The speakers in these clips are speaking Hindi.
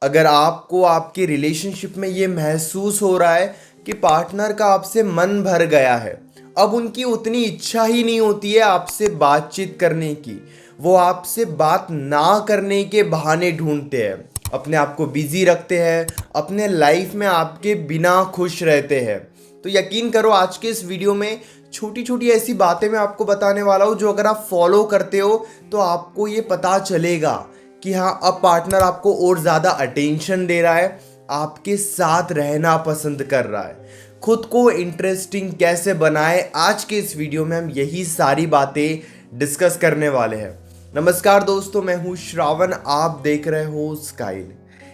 अगर आपको आपके रिलेशनशिप में ये महसूस हो रहा है कि पार्टनर का आपसे मन भर गया है, अब उनकी उतनी इच्छा ही नहीं होती है आपसे बातचीत करने की, वो आपसे बात ना करने के बहाने ढूंढते हैं, अपने आप को बिजी रखते हैं, अपने लाइफ में आपके बिना खुश रहते हैं, तो यकीन करो आज के इस वीडियो में छोटी छोटी ऐसी बातें मैं आपको बताने वाला हूँ जो अगर आप फॉलो करते हो तो आपको ये पता चलेगा कि हाँ, अब पार्टनर आपको और ज़्यादा अटेंशन दे रहा है, आपके साथ रहना पसंद कर रहा है। खुद को इंटरेस्टिंग कैसे बनाए, आज के इस वीडियो में हम यही सारी बातें डिस्कस करने वाले हैं। नमस्कार दोस्तों, मैं हूँ श्रावण, आप देख रहे हो स्काइल।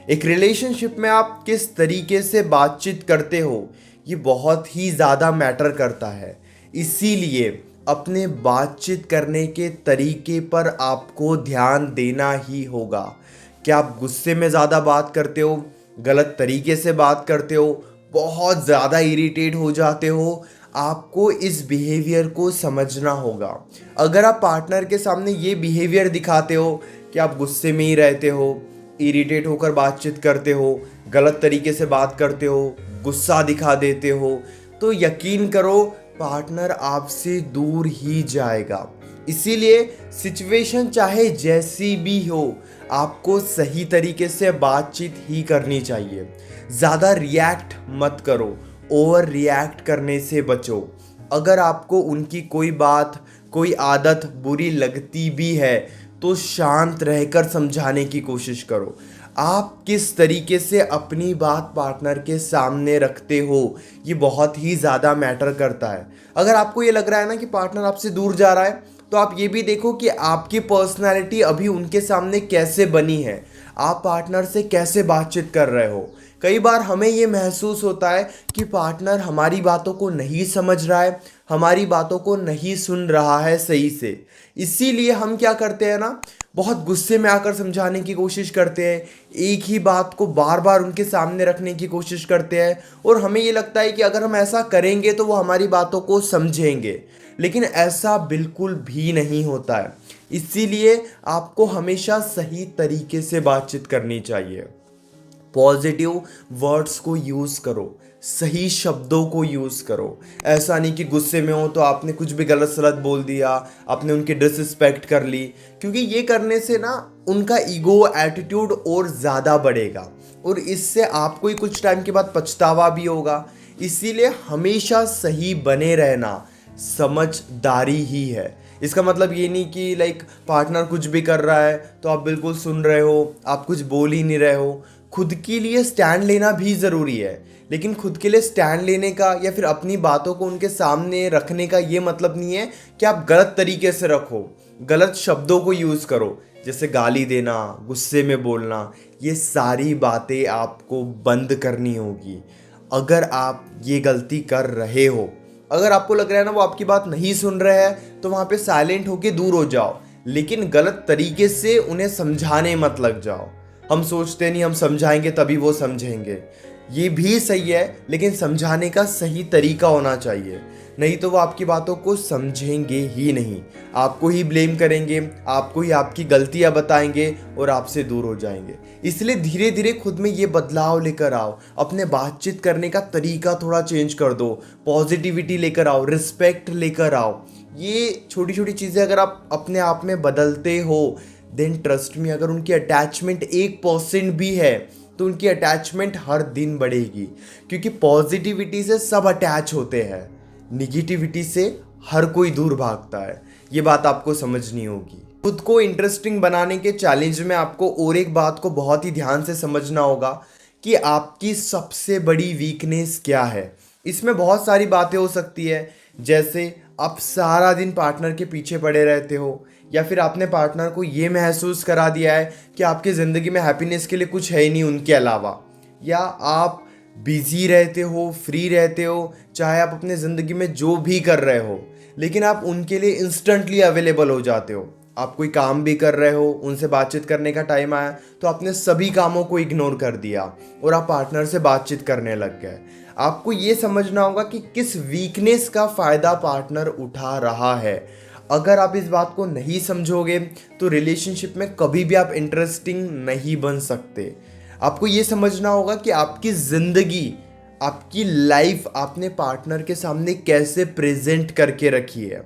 एक रिलेशनशिप में आप किस तरीके से बातचीत करते हो ये बहुत ही ज़्यादा मैटर करता है, इसीलिए अपने बातचीत करने के तरीके पर आपको ध्यान देना ही होगा। क्या आप गुस्से में ज़्यादा बात करते हो, गलत तरीके से बात करते हो, बहुत ज़्यादा इरिटेट हो जाते हो? आपको इस बिहेवियर को समझना होगा। अगर आप पार्टनर के सामने ये बिहेवियर दिखाते हो कि आप गुस्से में ही रहते हो, इरिटेट होकर बातचीत करते हो, गलत तरीके से बात करते हो, गुस्सा दिखा देते हो, तो यकीन करो पार्टनर आपसे दूर ही जाएगा। इसीलिए सिचुएशन चाहे जैसी भी हो, आपको सही तरीके से बातचीत ही करनी चाहिए। ज़्यादा रिएक्ट मत करो, ओवर रिएक्ट करने से बचो। अगर आपको उनकी कोई बात, कोई आदत बुरी लगती भी है तो शांत रहकर समझाने की कोशिश करो। आप किस तरीके से अपनी बात पार्टनर के सामने रखते हो ये बहुत ही ज़्यादा मैटर करता है। अगर आपको ये लग रहा है ना कि पार्टनर आपसे दूर जा रहा है, तो आप ये भी देखो कि आपकी पर्सनैलिटी अभी उनके सामने कैसे बनी है, आप पार्टनर से कैसे बातचीत कर रहे हो। कई बार हमें ये महसूस होता है कि पार्टनर हमारी बातों को नहीं समझ रहा है, हमारी बातों को नहीं सुन रहा है सही से। इसीलिए हम क्या करते हैं ना, बहुत गुस्से में आकर समझाने की कोशिश करते हैं, एक ही बात को बार बार उनके सामने रखने की कोशिश करते हैं, और हमें ये लगता है कि अगर हम ऐसा करेंगे तो वो हमारी बातों को समझेंगे, लेकिन ऐसा बिल्कुल भी नहीं होता है। इसीलिए आपको हमेशा सही तरीके से बातचीत करनी चाहिए। पॉजिटिव वर्ड्स को यूज़ करो, सही शब्दों को यूज़ करो। ऐसा नहीं कि गुस्से में हो तो आपने कुछ भी गलत सलत बोल दिया, आपने उनकी डिसरिस्पेक्ट कर ली, क्योंकि ये करने से ना उनका ईगो एटीट्यूड और ज़्यादा बढ़ेगा और इससे आपको ही कुछ टाइम के बाद पछतावा भी होगा। इसीलिए हमेशा सही बने रहना समझदारी ही है। इसका मतलब ये नहीं कि पार्टनर कुछ भी कर रहा है तो आप बिल्कुल सुन रहे हो, आप कुछ बोल ही नहीं रहे हो। खुद के लिए स्टैंड लेना भी ज़रूरी है, लेकिन खुद के लिए स्टैंड लेने का या फिर अपनी बातों को उनके सामने रखने का ये मतलब नहीं है कि आप गलत तरीके से रखो, गलत शब्दों को यूज़ करो, जैसे गाली देना, गुस्से में बोलना। ये सारी बातें आपको बंद करनी होगी। अगर आप ये गलती कर रहे हो, अगर आपको लग रहा है ना वो आपकी बात नहीं सुन रहे हैं, तो वहाँ पे साइलेंट होके दूर हो जाओ, लेकिन गलत तरीके से उन्हें समझाने मत लग जाओ। हम सोचते नहीं हम समझाएंगे तभी वो समझेंगे, ये भी सही है, लेकिन समझाने का सही तरीका होना चाहिए, नहीं तो वो आपकी बातों को समझेंगे ही नहीं, आपको ही ब्लेम करेंगे, आपको ही आपकी गलतियां बताएंगे और आपसे दूर हो जाएंगे। इसलिए धीरे धीरे खुद में ये बदलाव लेकर आओ, अपने बातचीत करने का तरीका थोड़ा चेंज कर दो, पॉजिटिविटी लेकर आओ, रिस्पेक्ट लेकर आओ। ये छोटी छोटी चीज़ें अगर आप अपने आप में बदलते हो, देन ट्रस्ट मी, अगर उनकी अटैचमेंट 1% भी है तो उनकी अटैचमेंट हर दिन बढ़ेगी, क्योंकि पॉजिटिविटी से सब अटैच होते हैं, निगेटिविटी से हर कोई दूर भागता है। ये बात आपको समझनी होगी। खुद को इंटरेस्टिंग बनाने के चैलेंज में आपको और एक बात को बहुत ही ध्यान से समझना होगा कि आपकी सबसे बड़ी वीकनेस क्या है। इसमें बहुत सारी बातें हो सकती है, जैसे आप सारा दिन पार्टनर के पीछे पड़े रहते हो, या फिर आपने पार्टनर को ये महसूस करा दिया है कि आपकी ज़िंदगी में हैप्पीनेस के लिए कुछ है ही नहीं उनके अलावा, या आप बिजी रहते हो, फ्री रहते हो, चाहे आप अपने ज़िंदगी में जो भी कर रहे हो, लेकिन आप उनके लिए इंस्टेंटली अवेलेबल हो जाते हो। आप कोई काम भी कर रहे हो, उनसे बातचीत करने का टाइम आया तो आपने सभी कामों को इग्नोर कर दिया और आप पार्टनर से बातचीत करने लग गए। आपको ये समझना होगा कि किस वीकनेस का फ़ायदा पार्टनर उठा रहा है। अगर आप इस बात को नहीं समझोगे तो रिलेशनशिप में कभी भी आप इंटरेस्टिंग नहीं बन सकते। आपको ये समझना होगा कि आपकी ज़िंदगी, आपकी लाइफ आपने पार्टनर के सामने कैसे प्रेजेंट करके रखी है।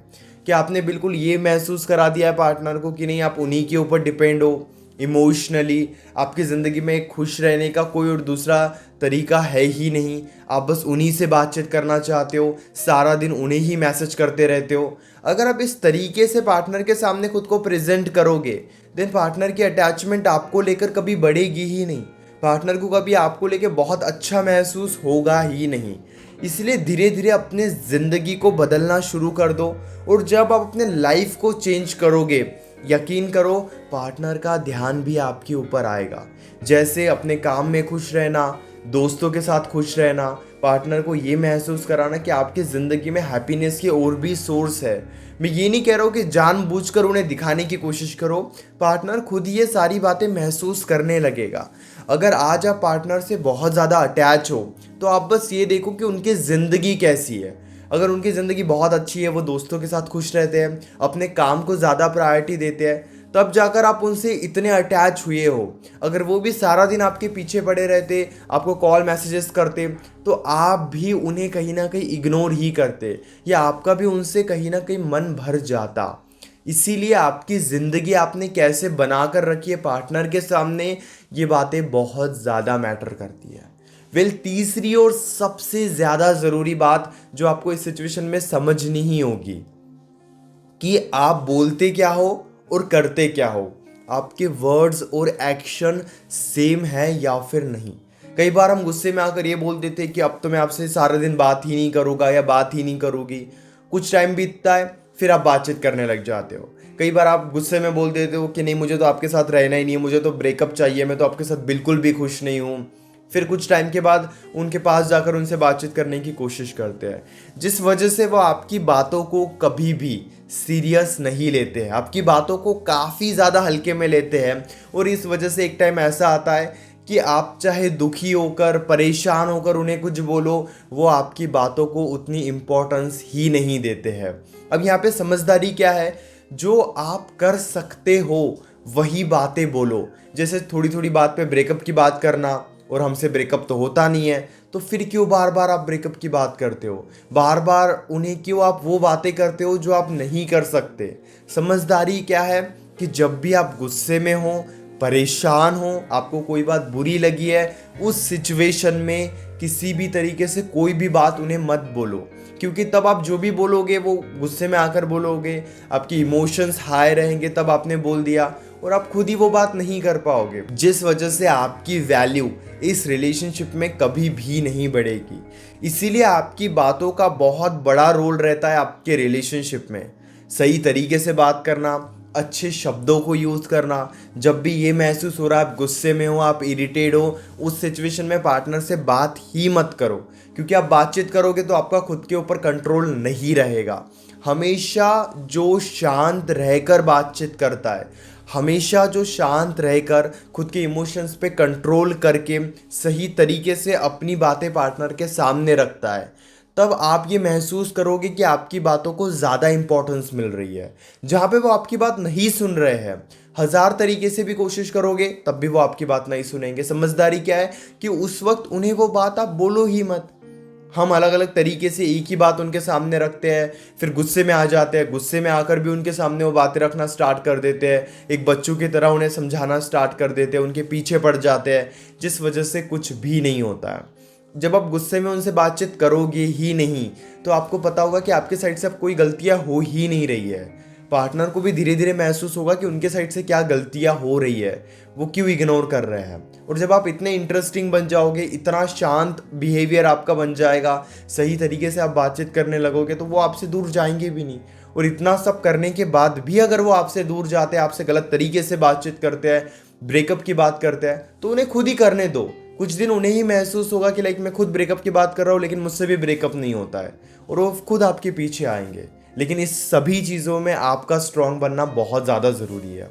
कि आपने बिल्कुल ये महसूस करा दिया है पार्टनर को कि नहीं आप उन्हीं के ऊपर डिपेंड हो इमोशनली, आपकी ज़िंदगी में खुश रहने का कोई और दूसरा तरीका है ही नहीं, आप बस उन्हीं से बातचीत करना चाहते हो, सारा दिन उन्हें ही मैसेज करते रहते हो। अगर आप इस तरीके से पार्टनर के सामने खुद को प्रेजेंट करोगे, देन पार्टनर की अटैचमेंट आपको लेकर कभी बढ़ेगी ही नहीं, पार्टनर को कभी आपको लेकर बहुत अच्छा महसूस होगा ही नहीं। इसलिए धीरे धीरे अपने ज़िंदगी को बदलना शुरू कर दो, और जब आप अपने लाइफ को चेंज करोगे, यकीन करो पार्टनर का ध्यान भी आपके ऊपर आएगा। जैसे अपने काम में खुश रहना, दोस्तों के साथ खुश रहना, पार्टनर को ये महसूस कराना कि आपकी ज़िंदगी में हैप्पीनेस के और भी सोर्स है। मैं ये नहीं कह रहा हूँ कि जानबूझकर उन्हें दिखाने की कोशिश करो, पार्टनर खुद ये सारी बातें महसूस करने लगेगा। अगर आज आप पार्टनर से बहुत ज़्यादा अटैच हो तो आप बस ये देखो कि उनकी ज़िंदगी कैसी है। अगर उनकी ज़िंदगी बहुत अच्छी है, वो दोस्तों के साथ खुश रहते हैं, अपने काम को ज़्यादा प्रायोरिटी देते हैं, तब जाकर आप उनसे इतने अटैच हुए हो। अगर वो भी सारा दिन आपके पीछे पड़े रहते, आपको कॉल मैसेजेस करते, तो आप भी उन्हें कहीं ना कहीं इग्नोर ही करते, या आपका भी उनसे कहीं ना कहीं मन भर जाता। इसीलिए आपकी ज़िंदगी आपने कैसे बना कर रखी है पार्टनर के सामने, ये बातें बहुत ज़्यादा मैटर करती है। तीसरी और सबसे ज़्यादा ज़रूरी बात जो आपको इस सिचुएशन में समझनी ही होगी कि आप बोलते क्या हो और करते क्या हो। आपके वर्ड्स और एक्शन सेम है या फिर नहीं। कई बार हम गुस्से में आकर ये बोल देते हैं कि अब तो मैं आपसे सारा दिन बात ही नहीं करूँगा या बात ही नहीं करूँगी। कुछ टाइम बीतता है, फिर आप बातचीत करने लग जाते हो। कई बार आप गुस्से में बोल देते हो कि नहीं मुझे तो आपके साथ रहना ही नहीं है, मुझे तो ब्रेकअप चाहिए, मैं तो आपके साथ बिल्कुल भी खुश नहीं हूँ। फिर कुछ टाइम के बाद उनके पास जाकर उनसे बातचीत करने की कोशिश करते हैं, जिस वजह से वो आपकी बातों को कभी भी सीरियस नहीं लेते हैं, आपकी बातों को काफ़ी ज़्यादा हल्के में लेते हैं। और इस वजह से एक टाइम ऐसा आता है कि आप चाहे दुखी होकर, परेशान होकर उन्हें कुछ बोलो, वो आपकी बातों को उतनी इम्पोर्टेंस ही नहीं देते हैं। अब यहाँ पे समझदारी क्या है, जो आप कर सकते हो वही बातें बोलो। जैसे थोड़ी थोड़ी बात पे ब्रेकअप की बात करना, और हमसे ब्रेकअप तो होता नहीं है, तो फिर क्यों बार बार आप ब्रेकअप की बात करते हो, बार बार उन्हें क्यों आप वो बातें करते हो जो आप नहीं कर सकते। समझदारी क्या है कि जब भी आप गुस्से में हो, परेशान हो, आपको कोई बात बुरी लगी है, उस सिचुएशन में किसी भी तरीके से कोई भी बात उन्हें मत बोलो, क्योंकि तब आप जो भी बोलोगे वो गुस्से में आकर बोलोगे, आपकी इमोशंस हाई रहेंगे, तब आपने बोल दिया और आप खुद ही वो बात नहीं कर पाओगे, जिस वजह से आपकी वैल्यू इस रिलेशनशिप में कभी भी नहीं बढ़ेगी। इसीलिए आपकी बातों का बहुत बड़ा रोल रहता है आपके रिलेशनशिप में। सही तरीके से बात करना, अच्छे शब्दों को यूज़ करना। जब भी ये महसूस हो रहा है आप गुस्से में हो, आप इरिटेट हो, उस सिचुएशन में पार्टनर से बात ही मत करो, क्योंकि आप बातचीत करोगे तो आपका खुद के ऊपर कंट्रोल नहीं रहेगा। हमेशा जो शांत रहकर बातचीत करता है, हमेशा जो शांत रहकर खुद के इमोशंस पे कंट्रोल करके सही तरीके से अपनी बातें पार्टनर के सामने रखता है, तब आप ये महसूस करोगे कि आपकी बातों को ज़्यादा इंपॉर्टेंस मिल रही है। जहाँ पे वो आपकी बात नहीं सुन रहे हैं, हज़ार तरीके से भी कोशिश करोगे तब भी वो आपकी बात नहीं सुनेंगे। समझदारी क्या है कि उस वक्त उन्हें वो बात आप बोलो ही मत। हम अलग अलग तरीके से एक ही बात उनके सामने रखते हैं, फिर गुस्से में आ जाते हैं, गुस्से में आकर भी उनके सामने वो बातें रखना स्टार्ट कर देते हैं, एक बच्चों की तरह उन्हें समझाना स्टार्ट कर देते हैं, उनके पीछे पड़ जाते हैं, जिस वजह से कुछ भी नहीं होता है। जब आप गुस्से में उनसे बातचीत करोगे ही नहीं तो आपको पता होगा कि आपके साइड से अब कोई गलतियां हो ही नहीं रही है। पार्टनर को भी धीरे धीरे महसूस होगा कि उनके साइड से क्या गलतियां हो रही है, वो क्यों इग्नोर कर रहे हैं। और जब आप इतने इंटरेस्टिंग बन जाओगे, इतना शांत बिहेवियर आपका बन जाएगा, सही तरीके से आप बातचीत करने लगोगे, तो वो आपसे दूर जाएंगे भी नहीं। और इतना सब करने के बाद भी अगर वो आपसे दूर जाते हैं, आपसे गलत तरीके से बातचीत करते हैं, ब्रेकअप की बात करते हैं, तो उन्हें खुद ही करने दो। कुछ दिन उन्हें ही महसूस होगा कि लाइक मैं खुद ब्रेकअप की बात कर रहा हूँ लेकिन मुझसे भी ब्रेकअप नहीं होता है, और वो खुद आपके पीछे आएंगे। लेकिन इस सभी चीज़ों में आपका स्ट्रांग बनना बहुत ज़्यादा ज़रूरी है।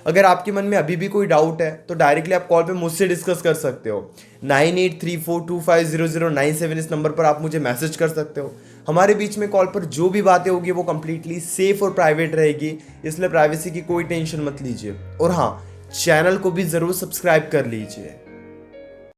अगर आपके मन में अभी भी कोई डाउट है तो डायरेक्टली आप कॉल पे मुझसे डिस्कस कर सकते हो। 9834250097 इस नंबर पर आप मुझे मैसेज कर सकते हो। हमारे बीच में कॉल पर जो भी बातें होगी वो कंप्लीटली सेफ और प्राइवेट रहेगी, इसलिए प्राइवेसी की कोई टेंशन मत लीजिए। और हाँ, चैनल को भी ज़रूर सब्सक्राइब कर लीजिए।